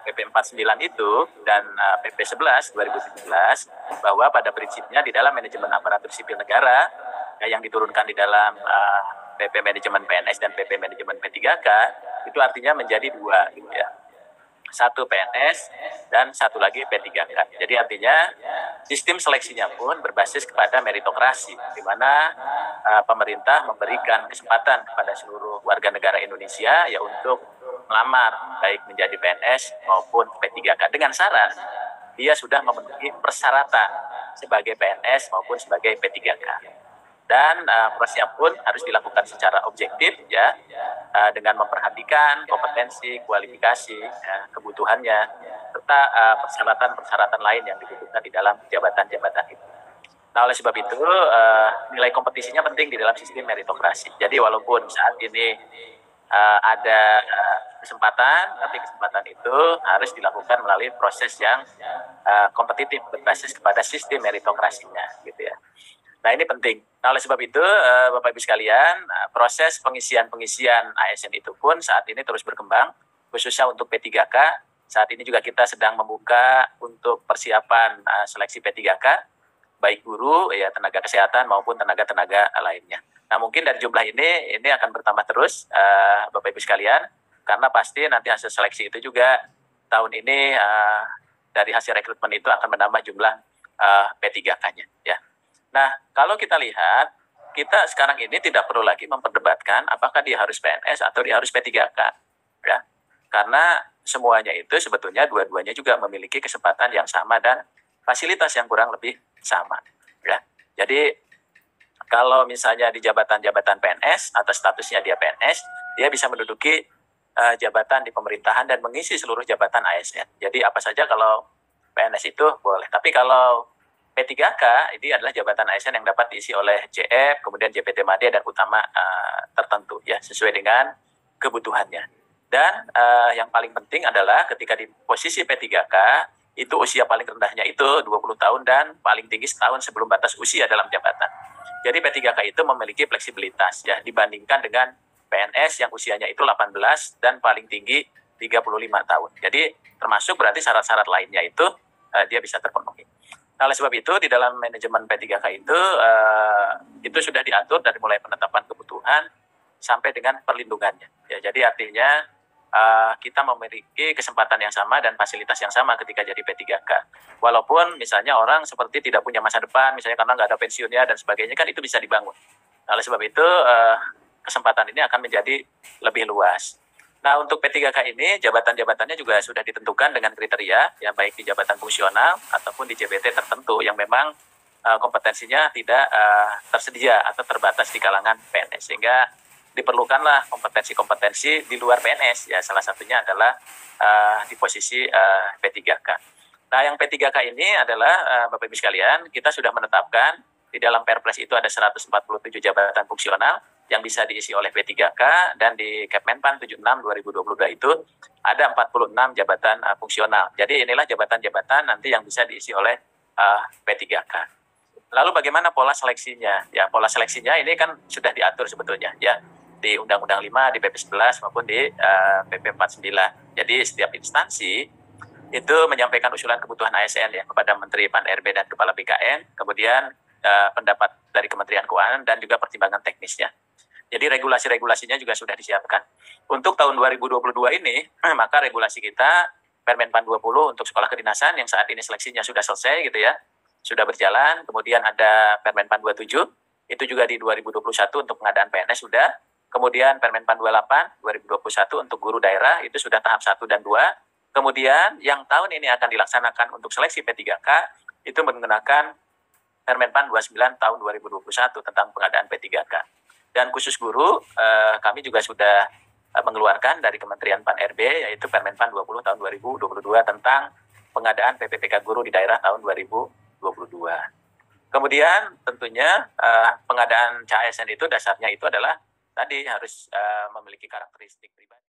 PP 49 itu dan PP 11 2017 bahwa pada prinsipnya di dalam manajemen aparatur sipil negara yang diturunkan di dalam PP manajemen PNS dan PP manajemen P3K itu artinya menjadi dua gitu ya. Satu PNS dan satu lagi P3K. Jadi artinya sistem seleksinya pun berbasis kepada meritokrasi, di mana pemerintah memberikan kesempatan kepada seluruh warga negara Indonesia ya untuk melamar baik menjadi PNS maupun P3K dengan syarat dia sudah memenuhi persyaratan sebagai PNS maupun sebagai P3K. Dan prosesnya pun harus dilakukan secara objektif ya, dengan memperhatikan kompetensi, kualifikasi, kebutuhannya, serta persyaratan-persyaratan lain yang dibutuhkan di dalam jabatan-jabatan itu. Nah, oleh sebab itu, nilai kompetisinya penting di dalam sistem meritokrasi. Jadi walaupun saat ini ada kesempatan, tapi kesempatan itu harus dilakukan melalui proses yang kompetitif berbasis kepada sistem meritokrasinya, gitu ya. Nah, ini penting. Nah, oleh sebab itu, Bapak Ibu sekalian, proses pengisian ASN itu pun saat ini terus berkembang, khususnya untuk P3K. Saat ini juga kita sedang membuka untuk persiapan seleksi P3K, baik guru, ya tenaga kesehatan maupun tenaga-tenaga lainnya. Nah, mungkin dari jumlah ini akan bertambah terus, Bapak Ibu sekalian, karena pasti nanti hasil seleksi itu juga tahun ini dari hasil rekrutmen itu akan menambah jumlah P3K-nya, ya. Nah, kalau kita lihat, kita sekarang ini tidak perlu lagi memperdebatkan apakah dia harus PNS atau dia harus P3K. Ya. Karena semuanya itu sebetulnya dua-duanya juga memiliki kesempatan yang sama dan fasilitas yang kurang lebih sama. Ya. Jadi, kalau misalnya di jabatan-jabatan PNS atau statusnya dia PNS, dia bisa menduduki jabatan di pemerintahan dan mengisi seluruh jabatan ASN. Jadi, apa saja kalau PNS itu boleh. Tapi kalau P3K ini adalah jabatan ASN yang dapat diisi oleh JF, kemudian JPT Madya dan utama tertentu ya, sesuai dengan kebutuhannya. Dan yang paling penting adalah ketika di posisi P3K itu usia paling rendahnya itu 20 tahun dan paling tinggi setahun sebelum batas usia dalam jabatan. Jadi P3K itu memiliki fleksibilitas ya dibandingkan dengan PNS yang usianya itu 18 dan paling tinggi 35 tahun. Jadi termasuk berarti syarat-syarat lainnya itu dia bisa terpenuhi. Nah, oleh sebab itu di dalam manajemen P3K itu sudah diatur dari mulai penetapan kebutuhan sampai dengan perlindungannya. Ya, jadi artinya kita memiliki kesempatan yang sama dan fasilitas yang sama ketika jadi P3K. Walaupun misalnya orang seperti tidak punya masa depan, misalnya karena nggak ada pensiunnya dan sebagainya, kan itu bisa dibangun. Nah, oleh sebab itu kesempatan ini akan menjadi lebih luas. Nah, untuk P3K ini, jabatan-jabatannya juga sudah ditentukan dengan kriteria, ya baik di jabatan fungsional ataupun di JBT tertentu yang memang kompetensinya tidak tersedia atau terbatas di kalangan PNS. Sehingga diperlukanlah kompetensi-kompetensi di luar PNS, ya salah satunya adalah di posisi P3K. Nah, yang P3K ini adalah, Bapak Ibu sekalian, kita sudah menetapkan di dalam Perpres itu ada 147 jabatan fungsional, yang bisa diisi oleh P3K, dan di Kepmenpan 76 2022 itu ada 46 jabatan fungsional. Jadi inilah jabatan-jabatan nanti yang bisa diisi oleh P3K. Lalu bagaimana pola seleksinya? Ya, pola seleksinya ini kan sudah diatur sebetulnya ya di Undang-Undang 5, di PP 11 maupun di PP 49. Jadi setiap instansi itu menyampaikan usulan kebutuhan ASN ya kepada Menteri Pan-RB dan Kepala BKN, kemudian pendapat dari Kementerian Keuangan dan juga pertimbangan teknisnya. Jadi regulasi-regulasinya juga sudah disiapkan. Untuk tahun 2022 ini, maka regulasi kita Permenpan 20 untuk sekolah kedinasan yang saat ini seleksinya sudah selesai gitu ya, sudah berjalan. Kemudian ada Permenpan 27, itu juga di 2021 untuk pengadaan PNS sudah. Kemudian Permenpan 28 2021 untuk guru daerah itu sudah tahap 1 dan 2. Kemudian yang tahun ini akan dilaksanakan untuk seleksi P3K itu menggunakan Permenpan 29 tahun 2021 tentang pengadaan P3K. Dan khusus guru, kami juga sudah mengeluarkan dari Kementerian Pan-RB, yaitu Permenpan 20 tahun 2022 tentang pengadaan PPPK guru di daerah tahun 2022. Kemudian tentunya pengadaan CASN itu dasarnya itu adalah tadi harus memiliki karakteristik pribadi.